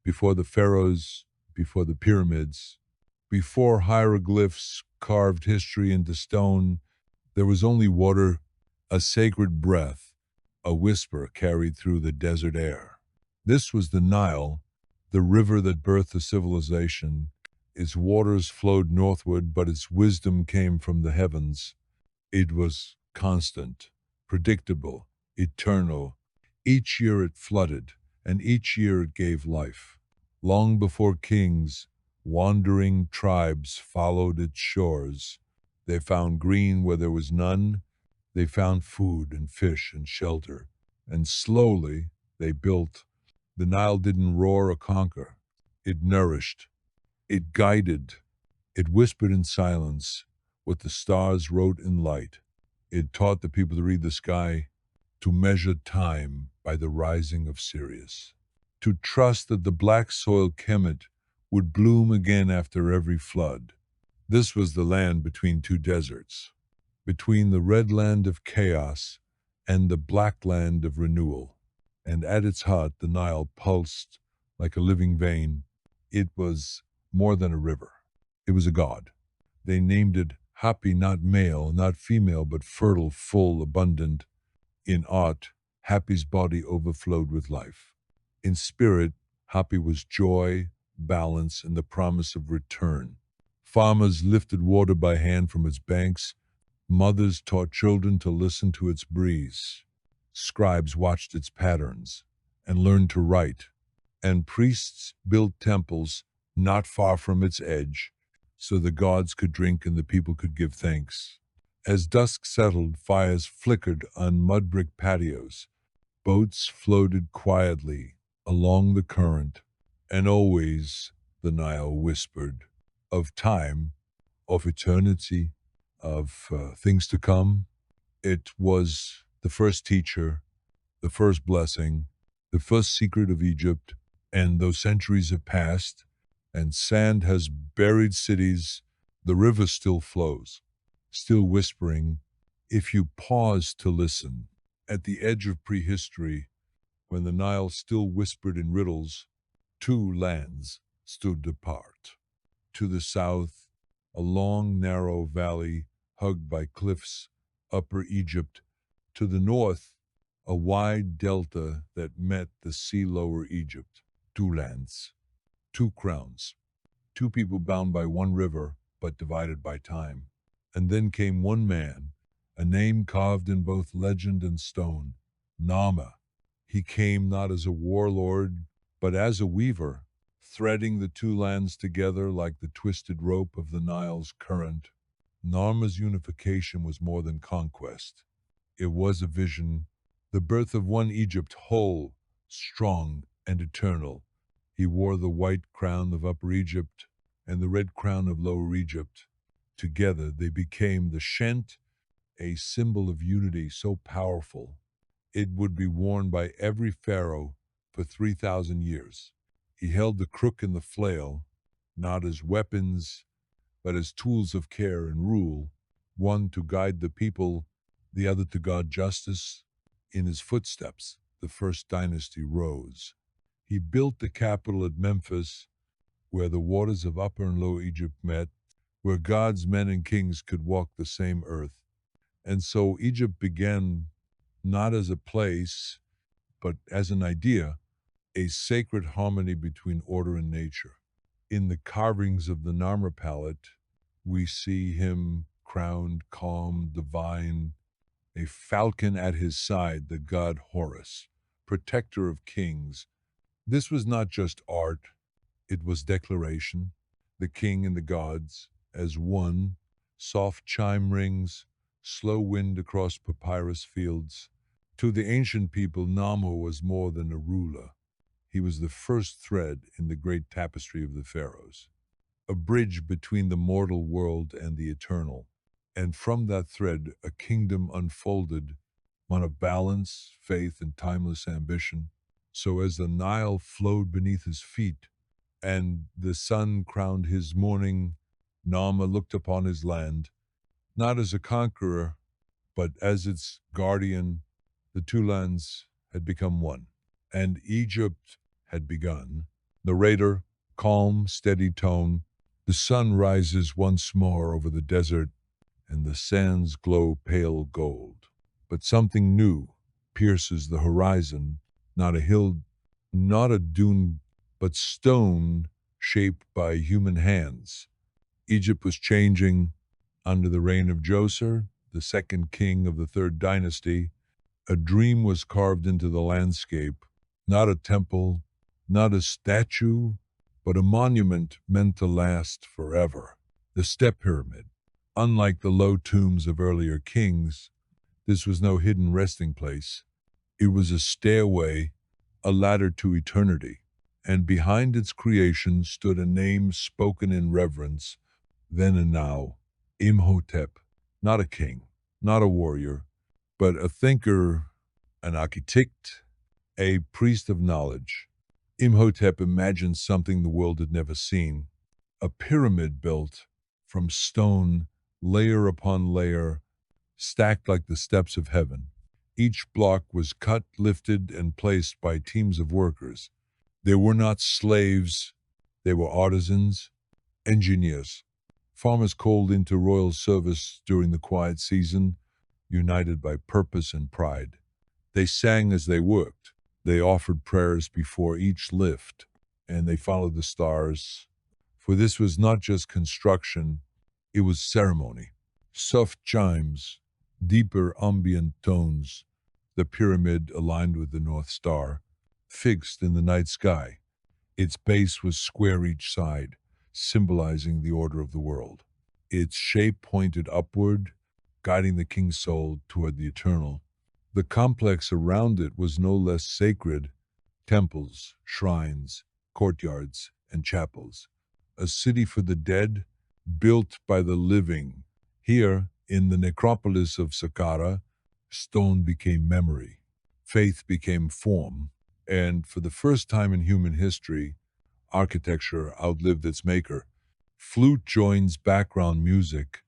before the pharaohs, before the pyramids, before hieroglyphs carved history into stone, there was only water, a sacred breath, a whisper carried through the desert air. This was the Nile, the river that birthed the civilization. Its waters flowed northward, but its wisdom came from the heavens. It was constant, predictable, eternal. Each year it flooded, and each year it gave life. Long before kings, wandering tribes followed its shores. They found green where there was none. They found food and fish and shelter. And slowly they built. The Nile didn't roar or conquer. It nourished. It guided. It whispered in silence what the stars wrote in light. It taught the people to read the sky, to measure time by the rising of Sirius, to trust that the black soil Kemet would bloom again after every flood. This was the land between two deserts, between the red land of chaos and the black land of renewal. And at its heart, the Nile pulsed like a living vein. It was more than a river. It was a god. They named it Hapi, not male, not female, but fertile, full, abundant. In art, Hapi's body overflowed with life. In spirit, Hapi was joy, balance, and the promise of return. Farmers lifted water by hand from its banks. Mothers taught children to listen to its breeze. Scribes watched its patterns and learned to write. And priests built temples not far from its edge, so the gods could drink and the people could give thanks. As dusk settled, fires flickered on mud brick patios. Boats floated quietly along the current, and always the Nile whispered of time, of eternity, of things to come. It was the first teacher, the first blessing, the first secret of Egypt, and though centuries have passed, and sand has buried cities, the river still flows, still whispering, if you pause to listen. At the edge of prehistory, when the Nile still whispered in riddles, two lands stood apart. To the south, a long, narrow valley hugged by cliffs, Upper Egypt. To the north, a wide delta that met the sea Lower Egypt. Two lands, two crowns, two people bound by one river but divided by time. And then came one man, a name carved in both legend and stone, Nama. He came not as a warlord, but as a weaver, threading the two lands together like the twisted rope of the Nile's current. Nama's unification was more than conquest. It was a vision, the birth of one Egypt whole, strong, and eternal. He wore the white crown of Upper Egypt and the red crown of Lower Egypt. Together they became the Shent, a symbol of unity so powerful it would be worn by every pharaoh for 3,000 years. He held the crook and the flail, not as weapons, but as tools of care and rule, one to guide the people, the other to guard justice. In his footsteps, the first dynasty rose. He built the capital at Memphis, where the waters of Upper and Lower Egypt met, where gods, men, and kings could walk the same earth. And so Egypt began not as a place, but as an idea, a sacred harmony between order and nature. In the carvings of the Narmer palette, we see him crowned, calm, divine, a falcon at his side, the god Horus, protector of kings. This was not just art, it was declaration. The king and the gods, as one, soft chime rings, slow wind across papyrus fields. To the ancient people, Nama was more than a ruler. He was the first thread in the great tapestry of the pharaohs, a bridge between the mortal world and the eternal. And from that thread, a kingdom unfolded, one of balance, faith, and timeless ambition. So as the Nile flowed beneath his feet, and the sun crowned his morning, Nama looked upon his land, not as a conqueror, but as its guardian. The two lands had become one, and Egypt had begun. Narrator, calm, steady tone. The sun rises once more over the desert, and the sands glow pale gold. But something new pierces the horizon, not a hill, not a dune, but stone shaped by human hands. Egypt was changing under the reign of Djoser, the second king of the third dynasty. A dream was carved into the landscape, not a temple, not a statue, but a monument meant to last forever. The step pyramid. Unlike the low tombs of earlier kings, this was no hidden resting place. It was a stairway, a ladder to eternity. And behind its creation stood a name spoken in reverence, then and now, Imhotep, not a king, not a warrior, but a thinker, an architect, a priest of knowledge. Imhotep imagined something the world had never seen, a pyramid built from stone, layer upon layer, stacked like the steps of heaven. Each block was cut, lifted, and placed by teams of workers. They were not slaves, they were artisans, engineers, farmers called into royal service during the quiet season, united by purpose and pride. They sang as they worked. They offered prayers before each lift, and they followed the stars. For this was not just construction, it was ceremony. Soft chimes, deeper ambient tones, the pyramid aligned with the North Star, fixed in the night sky. Its base was square each side, symbolizing the order of the world. Its shape pointed upward, guiding the king's soul toward the eternal. The complex around it was no less sacred: temples, shrines, courtyards, and chapels. A city for the dead, built by the living. Here, in the necropolis of Saqqara, stone became memory, faith became form, and for the first time in human history, architecture outlived its maker. Flute joins background music.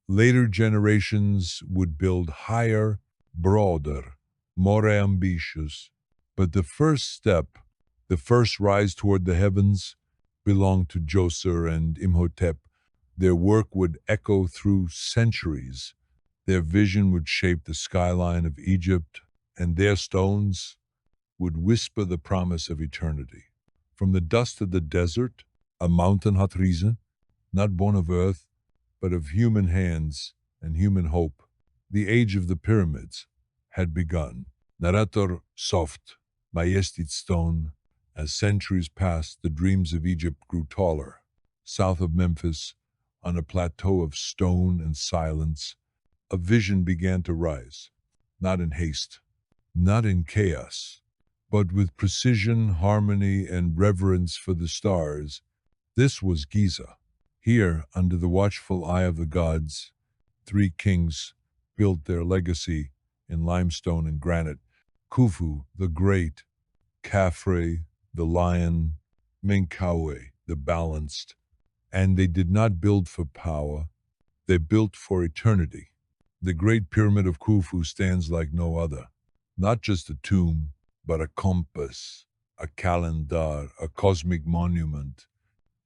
Later generations would build higher, broader, more ambitious. But the first step, the first rise toward the heavens, belonged to Djoser and Imhotep. Their work would echo through centuries. Their vision would shape the skyline of Egypt, and their stones would whisper the promise of eternity. From the dust of the desert, a mountain had risen, not born of earth, but of human hands and human hope. The age of the pyramids had begun. Narrator soft, majestic stone. As centuries passed, the dreams of Egypt grew taller. South of Memphis, on a plateau of stone and silence, a vision began to rise, not in haste, not in chaos, but with precision, harmony, and reverence for the stars. This was Giza. Here, under the watchful eye of the gods, three kings built their legacy in limestone and granite. Khufu, the great; Khafre, the lion; Menkaure, the balanced. And they did not build for power, they built for eternity. The Great Pyramid of Khufu stands like no other. Not just a tomb, but a compass, a calendar, a cosmic monument.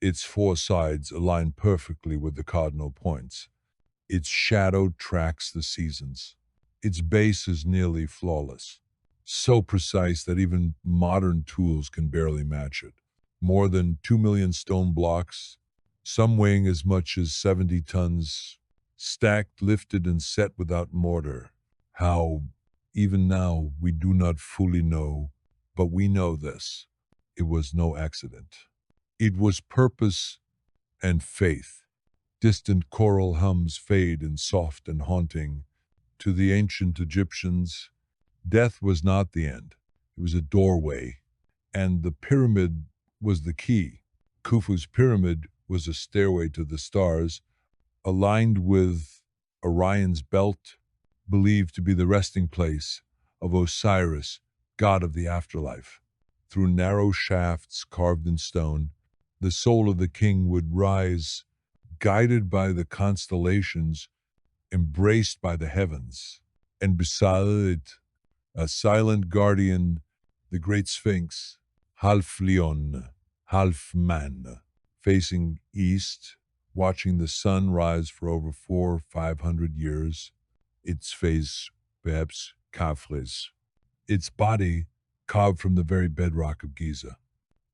Its four sides align perfectly with the cardinal points. Its shadow tracks the seasons. Its base is nearly flawless, so precise that even modern tools can barely match it. More than 2 million stone blocks, some weighing as much as 70 tons, stacked, lifted, and set without mortar. How, even now, we do not fully know, but we know this: it was no accident. It was purpose and faith. Distant choral hums fade in soft and haunting. To the ancient Egyptians, death was not the end. It was a doorway, and the pyramid was the key. Khufu's pyramid was a stairway to the stars, aligned with Orion's belt, believed to be the resting place of Osiris, god of the afterlife. Through narrow shafts carved in stone, the soul of the king would rise, guided by the constellations, embraced by the heavens. And beside it, a silent guardian, the great Sphinx, Halflion. half man, facing east, watching the sun rise for over 400 or 500 years, its face perhaps Khafre's, its body carved from the very bedrock of Giza,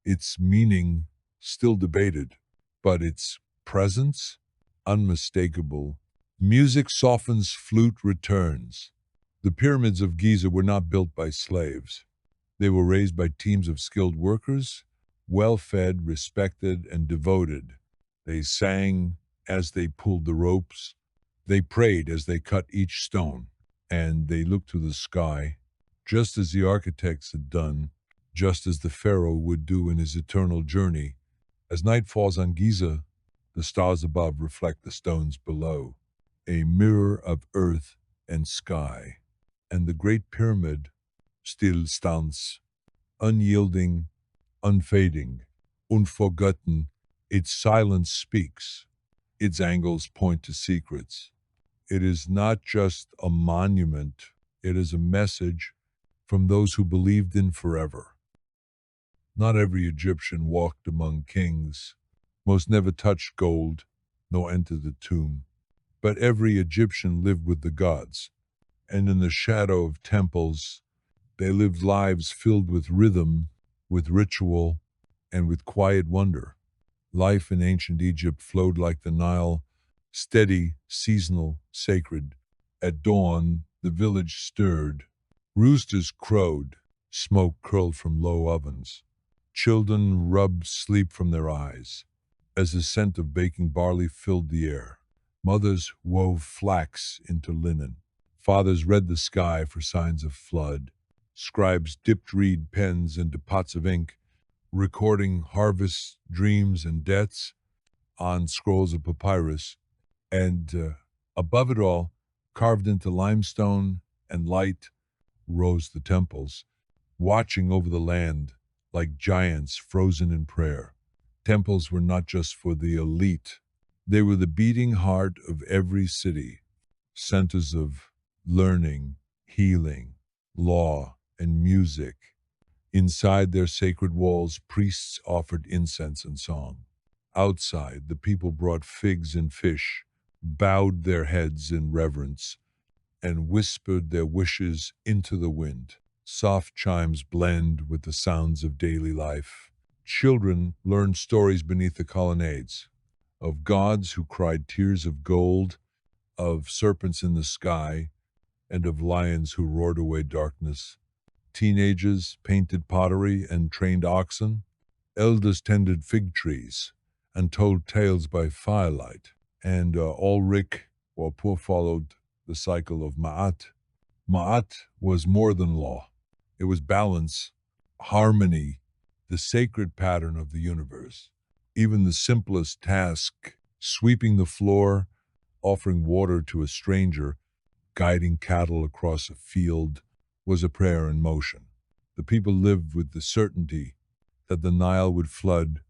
its meaning still debated, but its presence unmistakable. Music softens, flute returns. The pyramids of Giza were not built by slaves. They were raised by teams of skilled workers, well-fed, respected, and devoted. They sang as they pulled the ropes. They prayed as they cut each stone, and they looked to the sky, just as the architects had done, just as the pharaoh would do in his eternal journey. As night falls on Giza, the stars above reflect the stones below, a mirror of earth and sky. And the Great Pyramid still stands, unyielding, unfading, unforgotten. Its silence speaks. Its angles point to secrets. It is not just a monument, it is a message from those who believed in forever. Not every Egyptian walked among kings. Most never touched gold, nor entered the tomb. But every Egyptian lived with the gods, and in the shadow of temples, they lived lives filled with rhythm, with ritual, and with quiet wonder. Life in ancient Egypt flowed like the Nile, steady, seasonal, sacred. At dawn, the village stirred. Roosters crowed, smoke curled from low ovens. Children rubbed sleep from their eyes, as the scent of baking barley filled the air. Mothers wove flax into linen. Fathers read the sky for signs of flood. Scribes dipped reed pens into pots of ink, recording harvests, dreams, and debts on scrolls of papyrus. And above it all, carved into limestone and light, rose the temples, watching over the land like giants frozen in prayer. Temples were not just for the elite. They were the beating heart of every city, centers of learning, healing, law, and music. Inside their sacred walls, priests offered incense and song. Outside, the people brought figs and fish, bowed their heads in reverence, and whispered their wishes into the wind. Soft chimes blend with the sounds of daily life. Children learned stories beneath the colonnades, of gods who cried tears of gold, of serpents in the sky, and of lions who roared away darkness. Teenagers painted pottery and trained oxen. Elders tended fig trees and told tales by firelight. And Ulrich, or poor, followed the cycle of Ma'at. Ma'at was more than law. It was balance, harmony, the sacred pattern of the universe. Even the simplest task, sweeping the floor, offering water to a stranger, guiding cattle across a field, was a prayer in motion. The people lived with the certainty that the Nile would flood,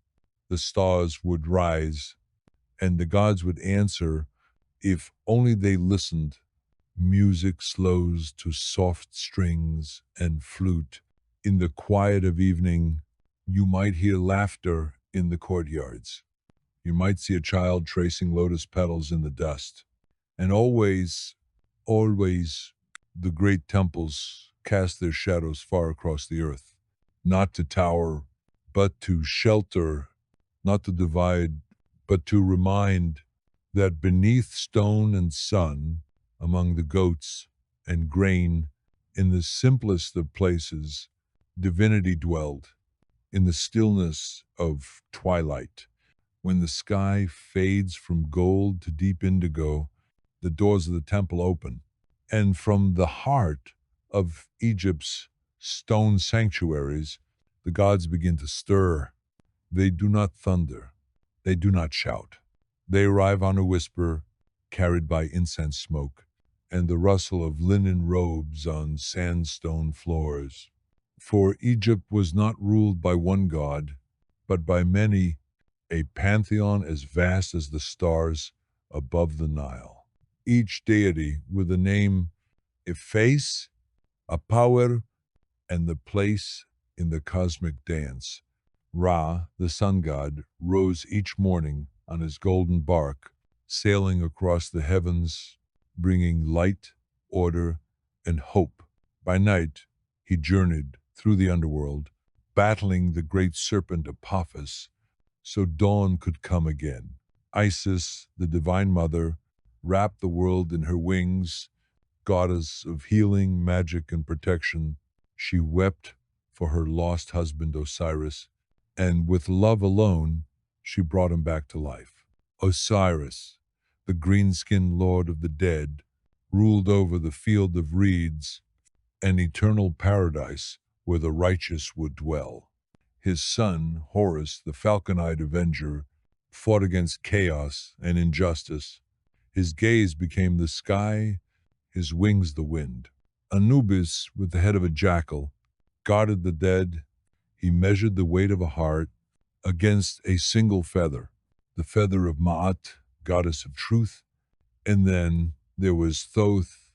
the stars would rise, and the gods would answer if only they listened. Music slows to soft strings and flute. In the quiet of evening, you might hear laughter in the courtyards. You might see a child tracing lotus petals in the dust. And always, always, the great temples cast their shadows far across the earth, not to tower, but to shelter, not to divide, but to remind that beneath stone and sun, among the goats and grain, in the simplest of places, divinity dwelled, in the stillness of twilight. When the sky fades from gold to deep indigo, the doors of the temple open, and from the heart of Egypt's stone sanctuaries, the gods begin to stir. They do not thunder. They do not shout. They arrive on a whisper, carried by incense smoke, and the rustle of linen robes on sandstone floors. For Egypt was not ruled by one god, but by many, a pantheon as vast as the stars above the Nile. Each deity with a name, a face, a power, and the place in the cosmic dance. Ra, the sun god, rose each morning on his golden bark, sailing across the heavens, bringing light, order, and hope. By night, he journeyed through the underworld, battling the great serpent Apophis, so dawn could come again. Isis, the divine mother, wrapped the world in her wings, goddess of healing, magic, and protection. She wept for her lost husband Osiris, and with love alone, she brought him back to life. Osiris, the green-skinned lord of the dead, ruled over the field of reeds, an eternal paradise where the righteous would dwell. His son, Horus, the falcon-eyed avenger, fought against chaos and injustice. His gaze became the sky, his wings the wind. Anubis, with the head of a jackal, guarded the dead. He measured the weight of a heart against a single feather, the feather of Ma'at, goddess of truth. And then there was Thoth,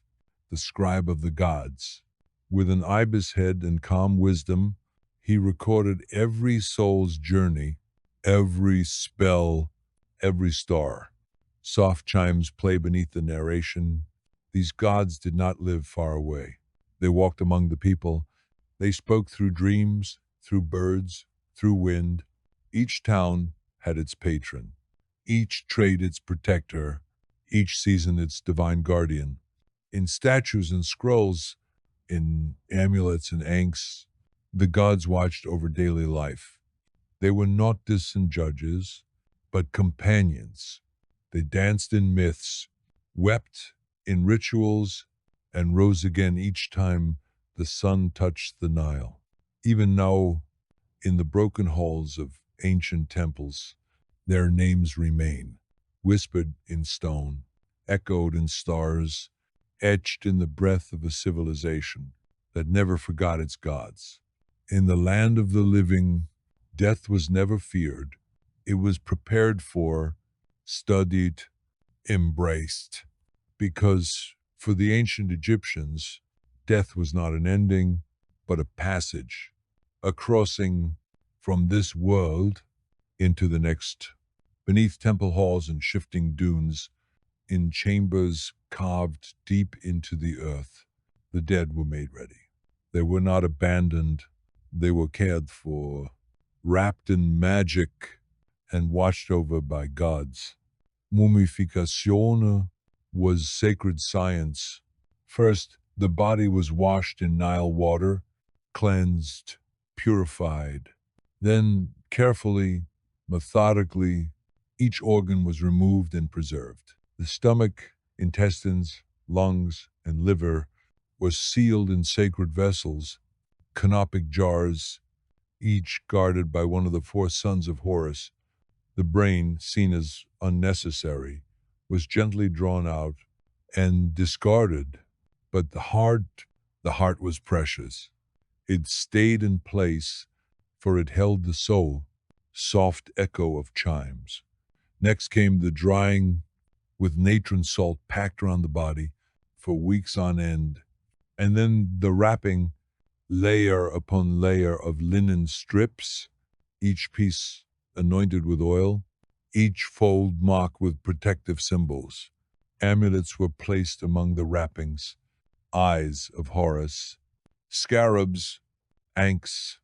the scribe of the gods. With an ibis head and calm wisdom, he recorded every soul's journey, every spell, every star. Soft chimes play beneath the narration. These gods did not live far away. They walked among the people. They spoke through dreams, through birds, through wind. Each town had its patron, each trade its protector, each season its divine guardian. In statues and scrolls, in amulets and ankhs, the gods watched over daily life. They were not distant judges, but companions. They danced in myths, wept in rituals, and rose again each time the sun touched the Nile. Even now, in the broken halls of ancient temples, their names remain, whispered in stone, echoed in stars, etched in the breath of a civilization that never forgot its gods. In the land of the living, death was never feared. It was prepared for, studied, embraced. Because for the ancient Egyptians, death was not an ending, but a passage, a crossing from this world into the next. Beneath temple halls and shifting dunes, in chambers carved deep into the earth, the dead were made ready. They were not abandoned, they were cared for, wrapped in magic, and watched over by gods. Mummification was sacred science. First, the body was washed in Nile water, cleansed, purified. Then, carefully, methodically, each organ was removed and preserved. The stomach, intestines, lungs, and liver were sealed in sacred vessels, canopic jars, each guarded by one of the four sons of Horus. The brain, seen as unnecessary, was gently drawn out and discarded, but the heart was precious. It stayed in place, for it held the soul, soft echo of chimes. Next came the drying, with natron salt packed around the body for weeks on end, and then the wrapping, layer upon layer of linen strips, each piece anointed with oil, each fold marked with protective symbols. Amulets were placed among the wrappings, eyes of Horus, scarabs, ankhs,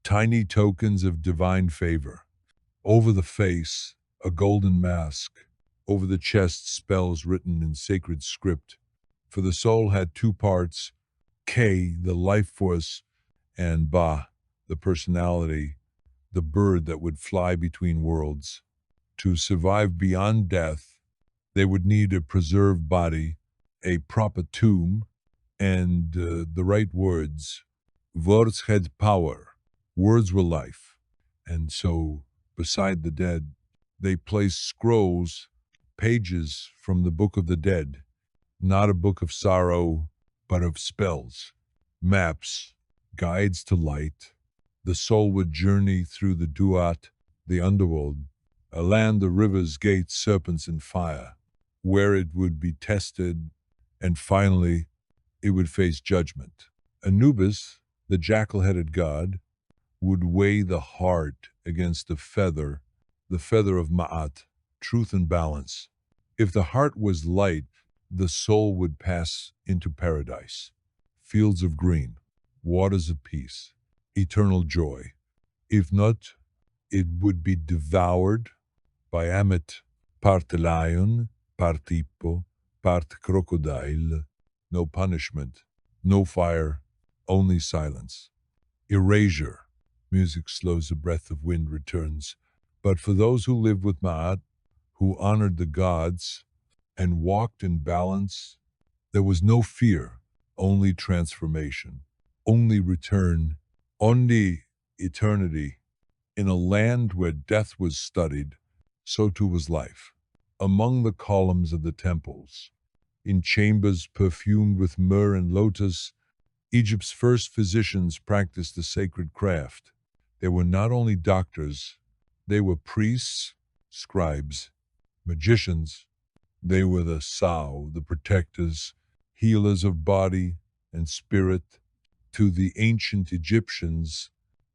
tiny tokens of divine favor. Over the face, a golden mask. Over the chest, spells written in sacred script. For the soul had two parts, K, the life force, and Ba, the personality, the bird that would fly between worlds. To survive beyond death, they would need a preserved body, a proper tomb, and the right words. Words had power. Words were life. And so, beside the dead, they placed scrolls, pages from the Book of the Dead, not a book of sorrow, but of spells, maps, guides to light. The soul would journey through the Duat, the underworld, a land of rivers, gates, serpents, and fire, where it would be tested, and finally, it would face judgment. Anubis, the jackal-headed god, would weigh the heart against the feather of Ma'at, truth and balance. If the heart was light, the soul would pass into paradise, fields of green, waters of peace, eternal joy. If not, it would be devoured by Amit, parte lion, parte hippo, parte crocodile. No punishment, no fire, only silence. Erasure. Music slows, a breath of wind returns. But for those who lived with Ma'at, who honored the gods and walked in balance, there was no fear, only transformation, only return, only eternity. In a land where death was studied, so too was life. Among the columns of the temples, in chambers perfumed with myrrh and lotus, Egypt's first physicians practiced the sacred craft. They were not only doctors, they were priests, scribes, magicians. They were the Sao, the protectors, healers of body and spirit. To the ancient Egyptians,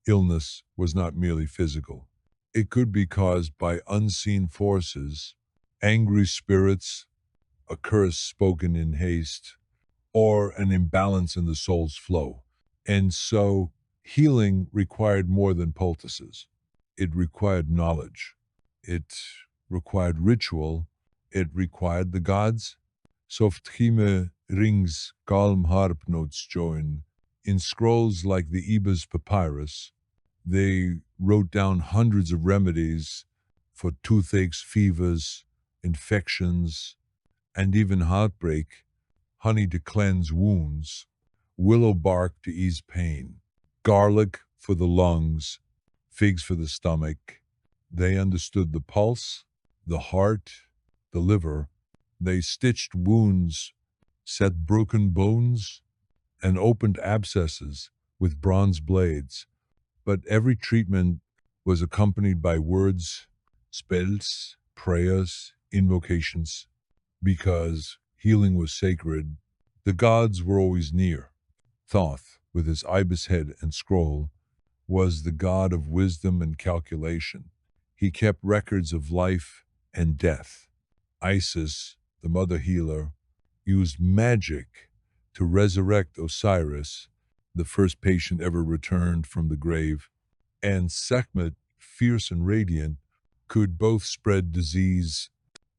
illness was not merely physical. It could be caused by unseen forces, angry spirits, a curse spoken in haste, or an imbalance in the soul's flow. And so healing required more than poultices. It required knowledge. It required ritual. It required the gods. Softchime rings calm harp notes join. In scrolls like the Eba's papyrus, they wrote down hundreds of remedies for toothaches, fevers, infections, and even heartbreak, honey to cleanse wounds, willow bark to ease pain, garlic for the lungs, figs for the stomach. They understood the pulse, the heart, the liver. They stitched wounds, set broken bones, and opened abscesses with bronze blades. But every treatment was accompanied by words, spells, prayers, invocations, because healing was sacred. The gods were always near. Thoth, with his ibis head and scroll, was the god of wisdom and calculation. He kept records of life and death. Isis, the mother healer, used magic to resurrect Osiris, the first patient ever returned from the grave, and Sekhmet, fierce and radiant, could both spread disease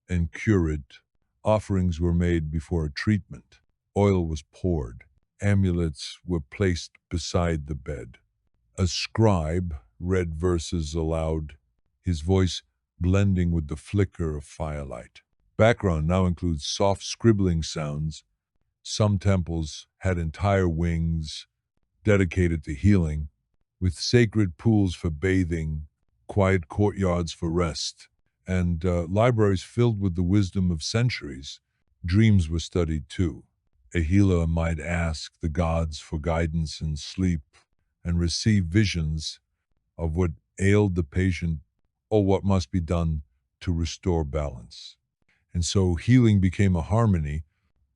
and cure it. Offerings were made before a treatment. Oil was poured. Amulets were placed beside the bed. A scribe read verses aloud, his voice blending with the flicker of firelight. Background now includes soft scribbling sounds. Some temples had entire wings dedicated to healing, with sacred pools for bathing, quiet courtyards for rest, and libraries filled with the wisdom of centuries. Dreams were studied too. A healer might ask the gods for guidance in sleep and receive visions of what ailed the patient or what must be done to restore balance. And so healing became a harmony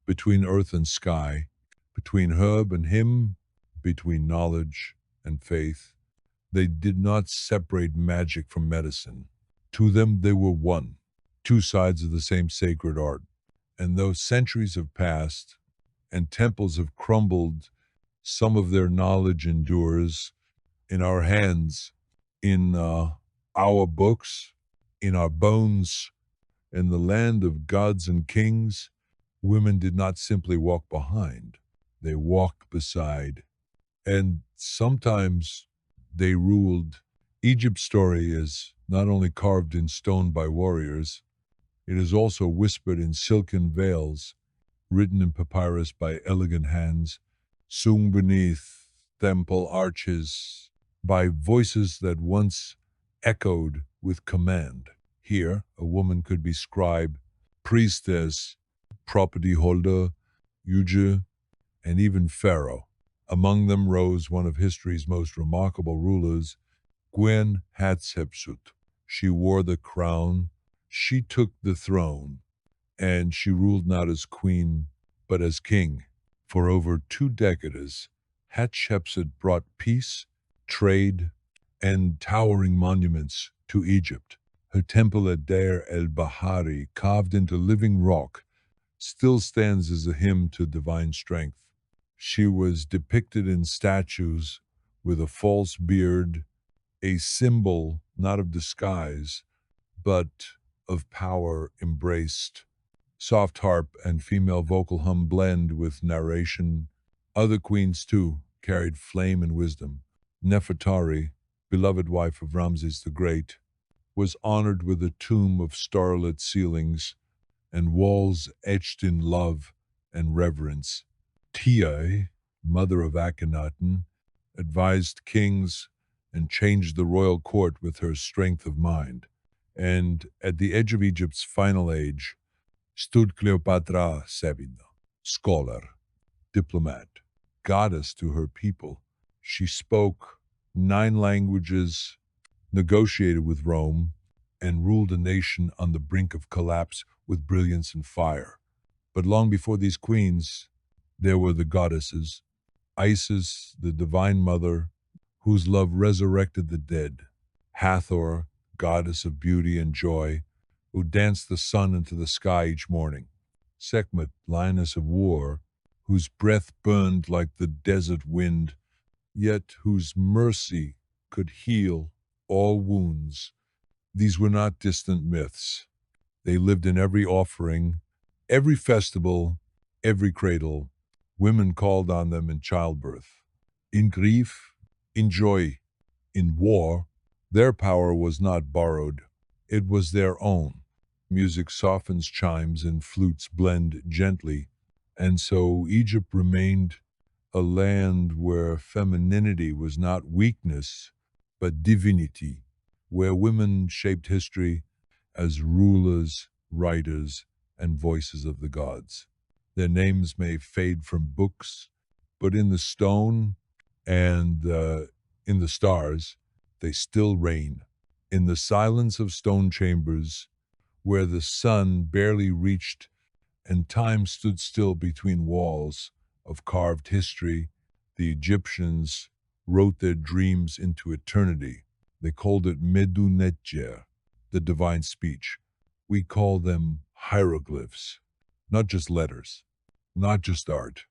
between earth and sky, between herb and hymn, between knowledge and faith. They did not separate magic from medicine. To them, they were one, two sides of the same sacred art. And though centuries have passed and temples have crumbled, some of their knowledge endures in our hands, in our books, in our bones, in the land of gods and kings. Women did not simply walk behind, they walked beside. And sometimes they ruled. Egypt's story is not only carved in stone by warriors, it is also whispered in silken veils, written in papyrus by elegant hands, sung beneath temple arches by voices that once echoed with command. Here, a woman could be scribe, priestess, property holder, Yuja, and even pharaoh. Among them rose one of history's most remarkable rulers, Gwen Hatshepsut. She wore the crown, she took the throne, and she ruled not as queen, but as king. For over 2 decades, Hatshepsut brought peace, trade, and towering monuments to Egypt. Her temple at Deir el-Bahari, carved into living rock, still stands as a hymn to divine strength. She was depicted in statues with a false beard, a symbol not of disguise, but of power embraced. Soft harp and female vocal hum blend with narration. Other queens, too, carried flame and wisdom. Nefertari, beloved wife of Ramses the Great, was honored with a tomb of starlit ceilings and walls etched in love and reverence. Tia, mother of Akhenaten, advised kings and changed the royal court with her strength of mind. And at the edge of Egypt's final age stood Cleopatra Savina, scholar, diplomat, goddess to her people. She spoke 9 languages, negotiated with Rome, and ruled a nation on the brink of collapse with brilliance and fire. But long before these queens, there were the goddesses, Isis, the divine mother, whose love resurrected the dead, Hathor, goddess of beauty and joy, who danced the sun into the sky each morning, Sekhmet, lioness of war, whose breath burned like the desert wind, yet whose mercy could heal all wounds. These were not distant myths. They lived in every offering, every festival, every cradle. Women called on them in childbirth. In grief, in joy, in war, their power was not borrowed. It was their own. Music softens chimes and flutes blend gently, and so Egypt remained a land where femininity was not weakness, but divinity, where women shaped history as rulers, writers, and voices of the gods. Their names may fade from books, but in the stone and in the stars, they still reign. In the silence of stone chambers, where the sun barely reached and time stood still between walls of carved history, the Egyptians wrote their dreams into eternity. They called it Medunetjer, the divine speech. We call them hieroglyphs, not just letters, not just art,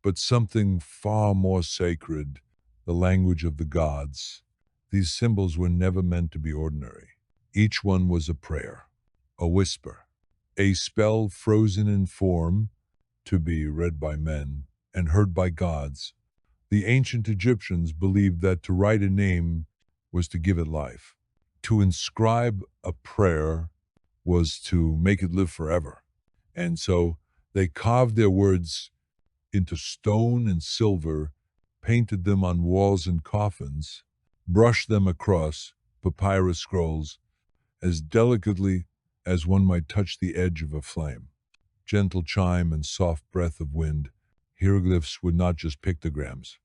but something far more sacred, the language of the gods. These symbols were never meant to be ordinary. Each one was a prayer, a whisper, a spell frozen in form to be read by men and heard by gods. The ancient Egyptians believed that to write a name was to give it life. To inscribe a prayer was to make it live forever. And so they carved their words into stone and silver, painted them on walls and coffins, brushed them across papyrus scrolls as delicately as one might touch the edge of a flame. Gentle chime and soft breath of wind, hieroglyphs were not just pictograms.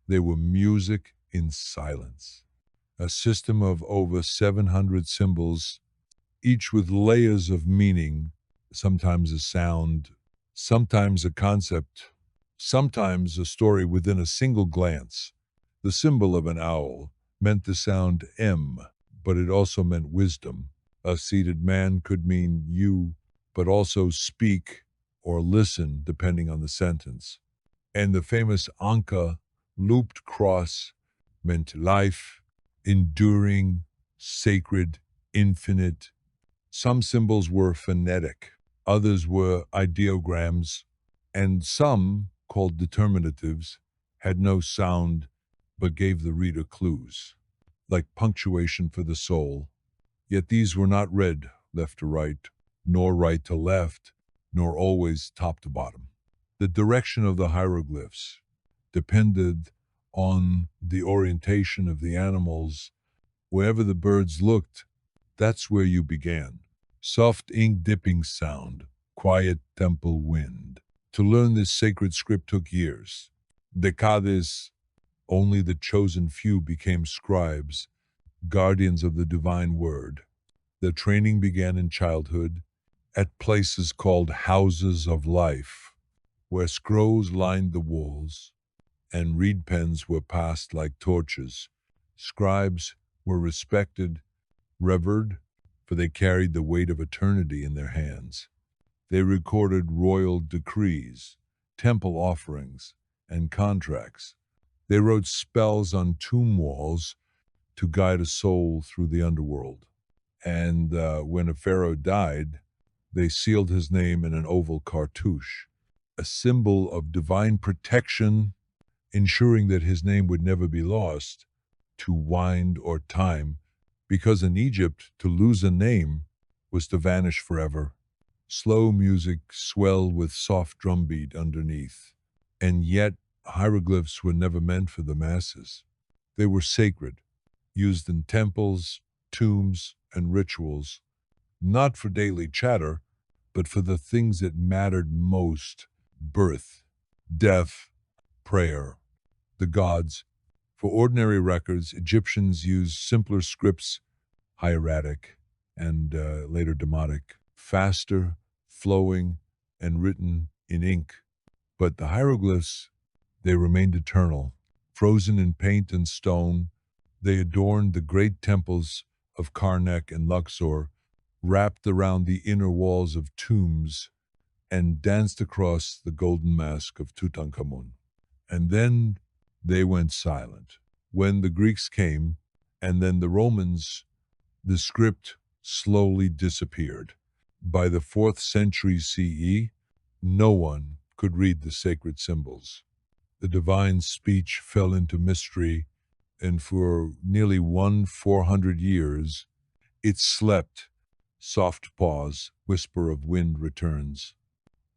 They were music in silence. A system of over 700 symbols, each with layers of meaning, sometimes a sound, sometimes a concept, sometimes a story within a single glance. The symbol of an owl meant the sound M, but it also meant wisdom. A seated man could mean you, but also speak or listen, depending on the sentence. And the famous Anka looped cross meant life, enduring, sacred, infinite. Some symbols were phonetic, others were ideograms, and some, called determinatives, had no sound but gave the reader clues, like punctuation for the soul. Yet these were not read left to right, nor right to left, nor always top to bottom. The direction of the hieroglyphs depended on the orientation of the animals. Wherever the birds looked, that's where you began. Soft ink dipping sound, quiet temple wind. To learn this sacred script took years. Decades, only the chosen few became scribes, guardians of the divine word. Their training began in childhood at places called houses of life, where scrolls lined the walls and reed pens were passed like torches. Scribes were respected, revered, for they carried the weight of eternity in their hands. They recorded royal decrees, temple offerings, and contracts. They wrote spells on tomb walls to guide a soul through the underworld. And when a pharaoh died, they sealed his name in an oval cartouche, a symbol of divine protection, ensuring that his name would never be lost to wind or time, because in Egypt, to lose a name was to vanish forever. Slow music swelled with soft drumbeat underneath, and yet hieroglyphs were never meant for the masses. They were sacred, used in temples, tombs, and rituals, not for daily chatter, but for the things that mattered most: birth, death, prayer, the gods. For ordinary records, Egyptians used simpler scripts, hieratic and later demotic, faster, flowing, and written in ink. But the hieroglyphs, they remained eternal, frozen in paint and stone. They adorned the great temples of Karnak and Luxor, wrapped around the inner walls of tombs, and danced across the golden mask of Tutankhamun. And then they went silent. When the Greeks came, and then the Romans, the script slowly disappeared. By the 4th century CE, no one could read the sacred symbols. The divine speech fell into mystery, and for nearly 400 years, it slept. Soft pause, whisper of wind returns.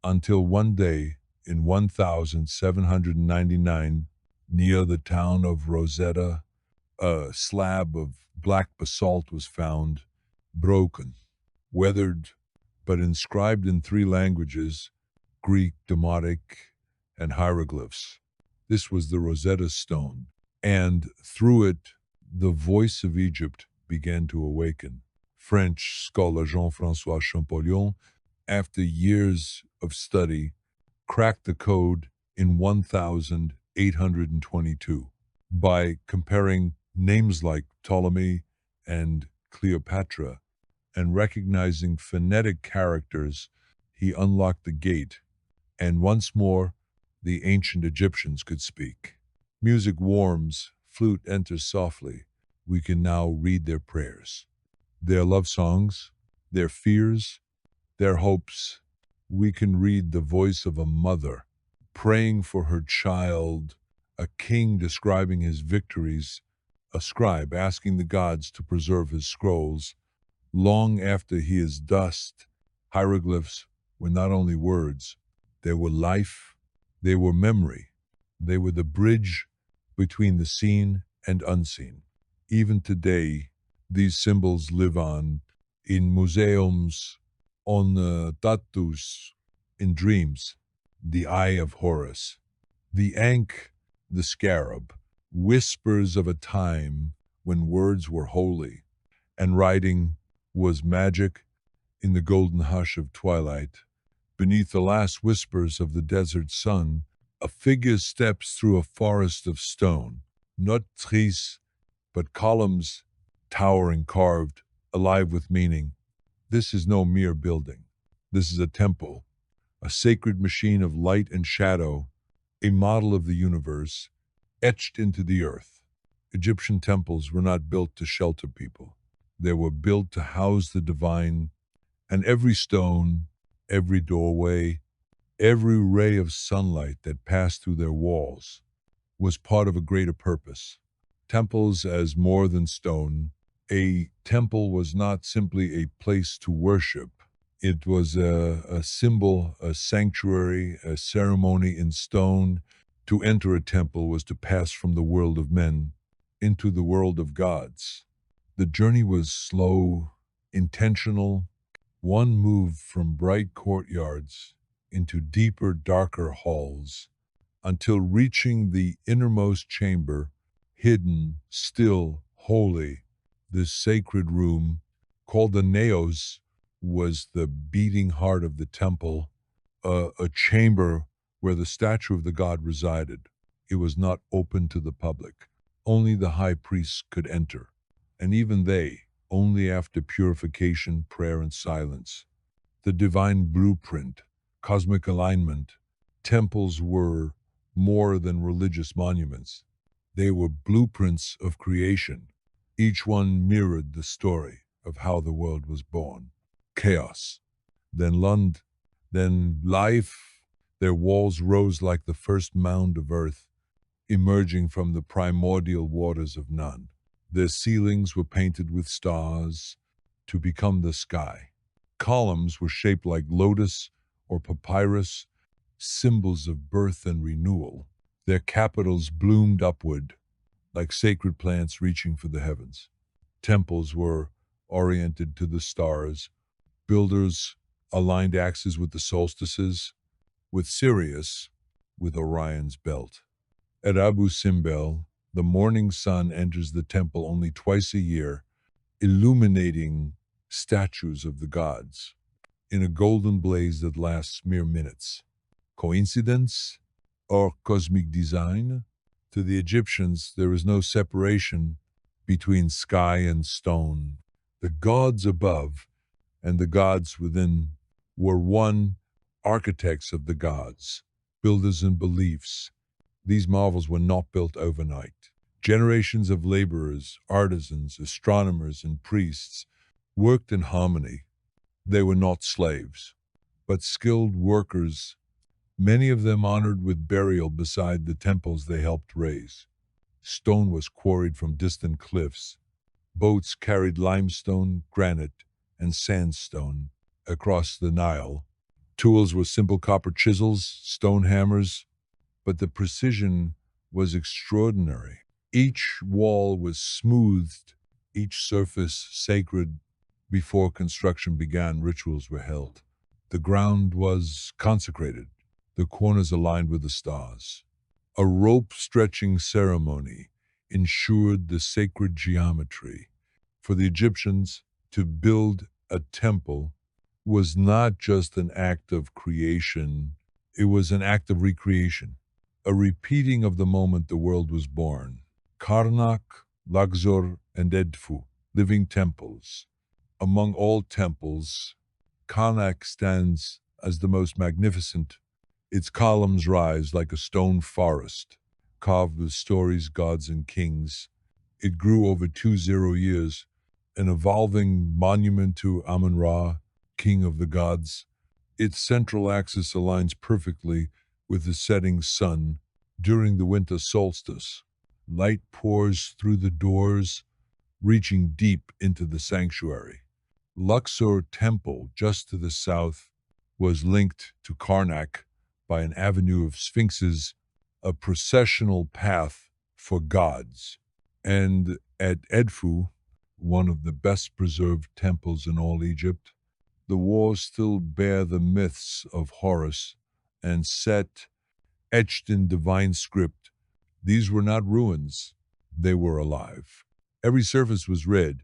Until one day, in 1799, near the town of Rosetta, a slab of black basalt was found, broken, weathered, but inscribed in 3 languages: Greek, Demotic, and hieroglyphs. This was the Rosetta Stone, and through it, the voice of Egypt began to awaken. French scholar Jean-François Champollion, after years of study, cracked the code in 1822 by comparing names like Ptolemy and Cleopatra and recognizing phonetic characters. He unlocked the gate, and once more the ancient Egyptians could speak. Music warms, flute enters softly. We can now read their prayers, their love songs, their fears, their hopes. We can read the voice of a mother praying for her child, a king describing his victories, a scribe asking the gods to preserve his scrolls. Long after he is dust, hieroglyphs were not only words, they were life, they were memory, they were the bridge between the seen and unseen. Even today, these symbols live on in museums, on tattoos, in dreams. The Eye of Horus, the Ankh, the scarab, whispers of a time when words were holy and writing was magic. In the golden hush of twilight, beneath the last whispers of the desert sun, a figure steps through a forest of stone, not trees, but columns, towering, carved, alive with meaning. This is no mere building. This is a temple, a sacred machine of light and shadow, a model of the universe, etched into the earth. Egyptian temples were not built to shelter people. They were built to house the divine, and every stone, every doorway, every ray of sunlight that passed through their walls was part of a greater purpose. Temples as more than stone. A temple was not simply a place to worship. It was a symbol, a sanctuary, a ceremony in stone. To enter a temple was to pass from the world of men into the world of gods. The journey was slow, intentional. One moved from bright courtyards into deeper, darker halls until reaching the innermost chamber, hidden, still, holy. This sacred room, called the naos, was the beating heart of the temple, a chamber where the statue of the god resided. It was not open to the public. Only the high priest could enter. and even they, only after purification, prayer, and silence. The divine blueprint, cosmic alignment, temples were more than religious monuments. They were blueprints of creation. Each one mirrored the story of how the world was born. Chaos, then Lund, then life. Their walls rose like the first mound of earth, emerging from the primordial waters of none. Their ceilings were painted with stars to become the sky. Columns were shaped like lotus or papyrus, symbols of birth and renewal. Their capitals bloomed upward, like sacred plants reaching for the heavens. Temples were oriented to the stars. Builders aligned axes with the solstices, with Sirius, with Orion's belt. At Abu Simbel, the morning sun enters the temple only twice a year, illuminating statues of the gods in a golden blaze that lasts mere minutes. Coincidence or cosmic design? To the Egyptians, there is no separation between sky and stone. The gods above and the gods within were one, architects of the gods, builders in beliefs. These marvels were not built overnight. Generations of laborers, artisans, astronomers, and priests worked in harmony. They were not slaves, but skilled workers, many of them honored with burial beside the temples they helped raise. Stone was quarried from distant cliffs. Boats carried limestone, granite, and sandstone across the Nile. Tools were simple copper chisels, stone hammers, but the precision was extraordinary. Each wall was smoothed, each surface sacred. Before construction began, rituals were held. The ground was consecrated, the corners aligned with the stars. A rope-stretching ceremony ensured the sacred geometry. For the Egyptians, to build a temple was not just an act of creation, it was an act of recreation, a repeating of the moment the world was born. Karnak, Luxor, and Edfu, living temples. Among all temples, Karnak stands as the most magnificent. Its columns rise like a stone forest, carved with stories, gods, and kings. It grew over 20 years, an evolving monument to Amun-Ra, king of the gods. Its central axis aligns perfectly with the setting sun during the winter solstice. Light pours through the doors, reaching deep into the sanctuary. Luxor Temple, just to the south, was linked to Karnak by an avenue of sphinxes, a processional path for gods. And at Edfu, one of the best preserved temples in all Egypt, the walls still bear the myths of Horus and Set etched in divine script. These were not ruins, they were alive. Every surface was red,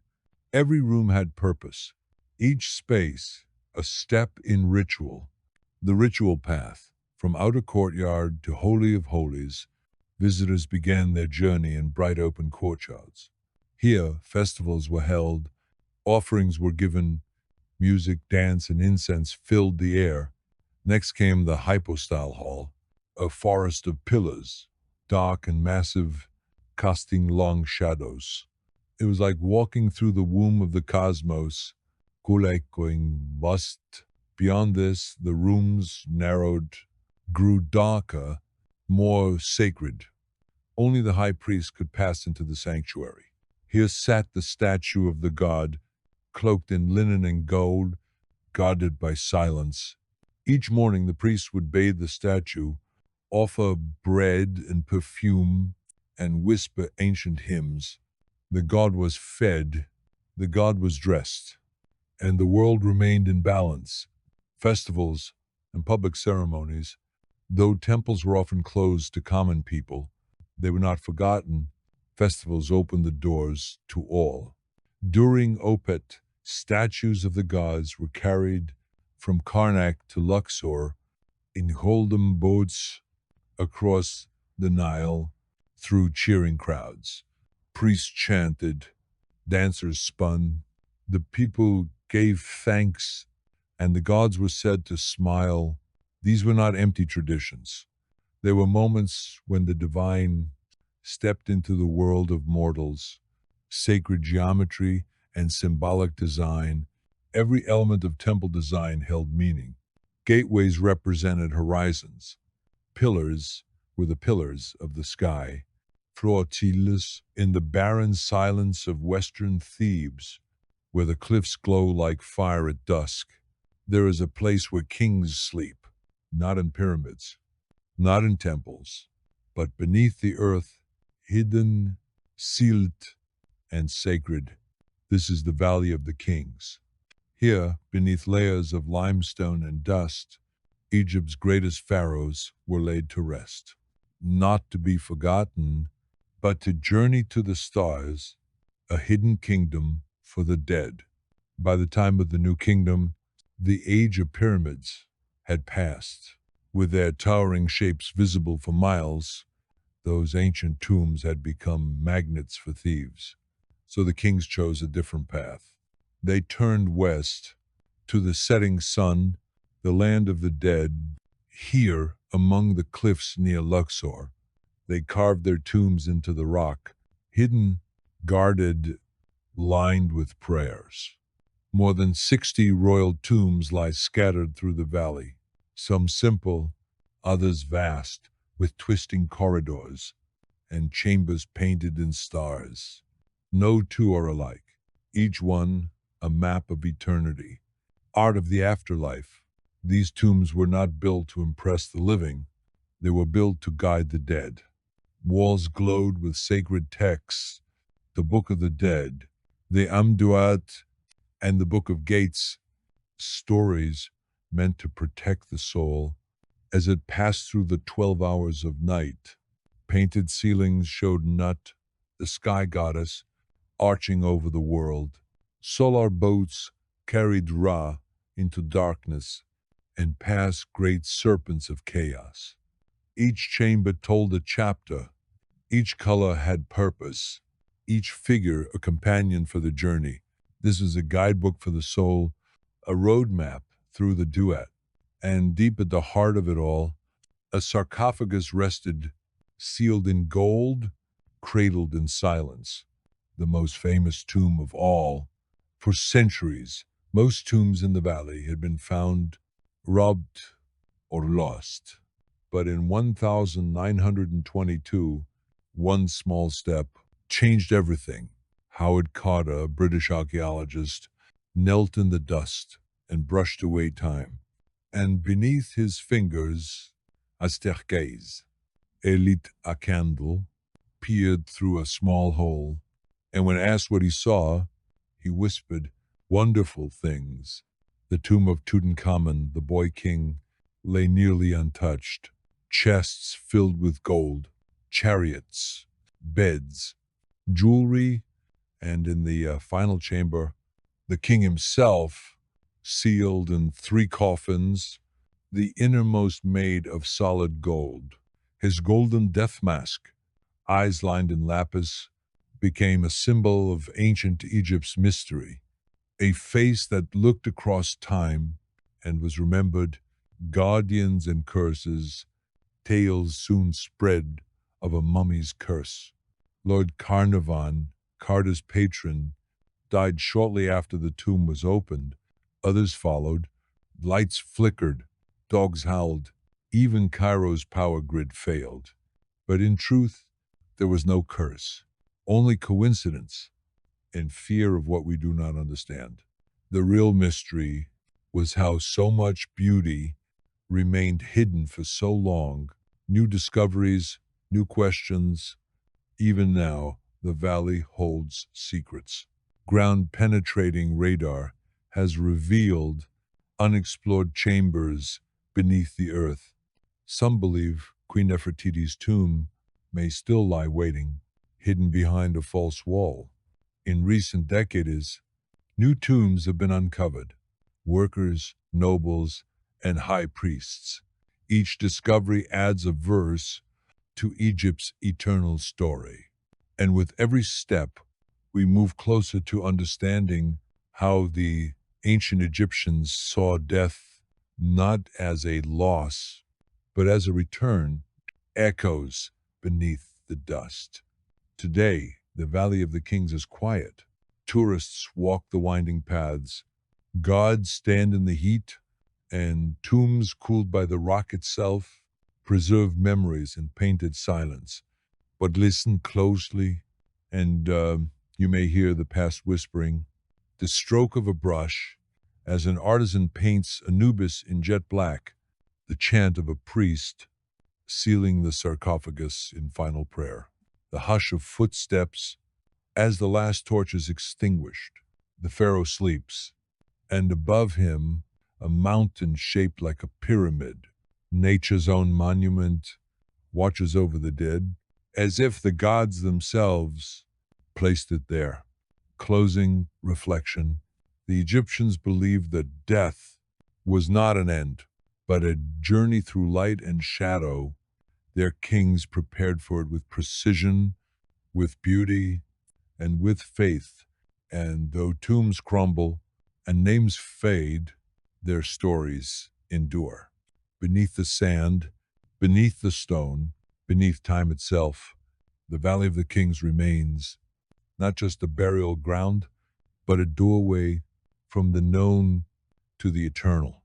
every room had purpose, each space a step in ritual. The ritual path, from outer courtyard to Holy of Holies, visitors began their journey in bright open courtyards. Here, festivals were held, offerings were given, music, dance, and incense filled the air. Next came the hypostyle hall, a forest of pillars, dark and massive, casting long shadows. It was like walking through the womb of the cosmos, going vast. Beyond this, the rooms narrowed, grew darker, more sacred. Only the high priest could pass into the sanctuary. Here sat the statue of the god, cloaked in linen and gold, guarded by silence. Each morning the priest would bathe the statue, offer bread and perfume, and whisper ancient hymns. The god was fed, the god was dressed, and the world remained in balance. Festivals and public ceremonies, though temples were often closed to common people, they were not forgotten. Festivals opened the doors to all. During Opet, statues of the gods were carried from Karnak to Luxor in golden boats across the Nile through cheering crowds. Priests chanted, dancers spun, the people gave thanks, and the gods were said to smile. These were not empty traditions. They were moments when the divine stepped into the world of mortals. Sacred geometry and symbolic design, every element of temple design held meaning. Gateways represented horizons. Pillars were the pillars of the sky. Flotillas in the barren silence of western Thebes, where the cliffs glow like fire at dusk. There is a place where kings sleep, not in pyramids, not in temples, but beneath the earth, hidden, sealed, and sacred. This is the Valley of the Kings. Here, beneath layers of limestone and dust, Egypt's greatest pharaohs were laid to rest. Not to be forgotten, but to journey to the stars, a hidden kingdom for the dead. By the time of the New Kingdom, the age of pyramids had passed. With their towering shapes visible for miles, those ancient tombs had become magnets for thieves. So the kings chose a different path. They turned west to the setting sun, the land of the dead. Here, among the cliffs near Luxor, they carved their tombs into the rock, hidden, guarded, lined with prayers. More than 60 royal tombs lie scattered through the valley, some simple, others vast, with twisting corridors and chambers painted in stars. No two are alike, each one a map of eternity. Art of the afterlife. These tombs were not built to impress the living, they were built to guide the dead. Walls glowed with sacred texts, the Book of the Dead, the Amduat, and the Book of Gates, stories meant to protect the soul as it passed through the 12 hours of night. Painted ceilings showed Nut, the sky goddess, arching over the world. Solar boats carried Ra into darkness and past great serpents of chaos. Each chamber told a chapter, each color had purpose, each figure a companion for the journey. This is a guidebook for the soul, a roadmap through the duet. And deep at the heart of it all, a sarcophagus rested, sealed in gold, cradled in silence. The most famous tomb of all. For centuries, most tombs in the valley had been found robbed or lost. But in 1922, one small step changed everything. Howard Carter, a British archaeologist, knelt in the dust and brushed away time. And beneath his fingers, a staircase, lit a candle, peered through a small hole, and when asked what he saw, he whispered, "Wonderful things." The tomb of Tutankhamun, the boy king, lay nearly untouched. Chests filled with gold, chariots, beds, jewelry, and in the final chamber, the king himself, sealed in 3 coffins, the innermost made of solid gold. His golden death mask, eyes lined in lapis, became a symbol of ancient Egypt's mystery, a face that looked across time and was remembered. Guardians and curses, tales soon spread of a mummy's curse. Lord Carnarvon, Carter's patron, died shortly after the tomb was opened. Others followed. Lights flickered, dogs howled, even Cairo's power grid failed. But in truth, there was no curse, only coincidence and fear of what we do not understand. The real mystery was how so much beauty remained hidden for so long. New discoveries, new questions. Even now, the valley holds secrets. Ground-penetrating radar has revealed unexplored chambers beneath the earth. Some believe Queen Nefertiti's tomb may still lie waiting, hidden behind a false wall. In recent decades, new tombs have been uncovered. Workers, nobles, and high priests. Each discovery adds a verse to Egypt's eternal story. And with every step, we move closer to understanding how the ancient Egyptians saw death not as a loss, but as a return, echoes beneath the dust. Today, the Valley of the Kings is quiet. Tourists walk the winding paths. Gods stand in the heat, and tombs cooled by the rock itself preserve memories in painted silence. But listen closely, and you may hear the past whispering. The stroke of a brush, as an artisan paints Anubis in jet black, the chant of a priest sealing the sarcophagus in final prayer. The hush of footsteps as the last torch is extinguished. The pharaoh sleeps, and above him a mountain shaped like a pyramid, nature's own monument, watches over the dead, as if the gods themselves placed it there. Closing reflection. The Egyptians believed that death was not an end, but a journey through light and shadow. Their kings prepared for it with precision, with beauty, and with faith. And though tombs crumble and names fade, their stories endure. Beneath the sand, beneath the stone, beneath time itself, the Valley of the Kings remains not just a burial ground, but a doorway from the known to the eternal.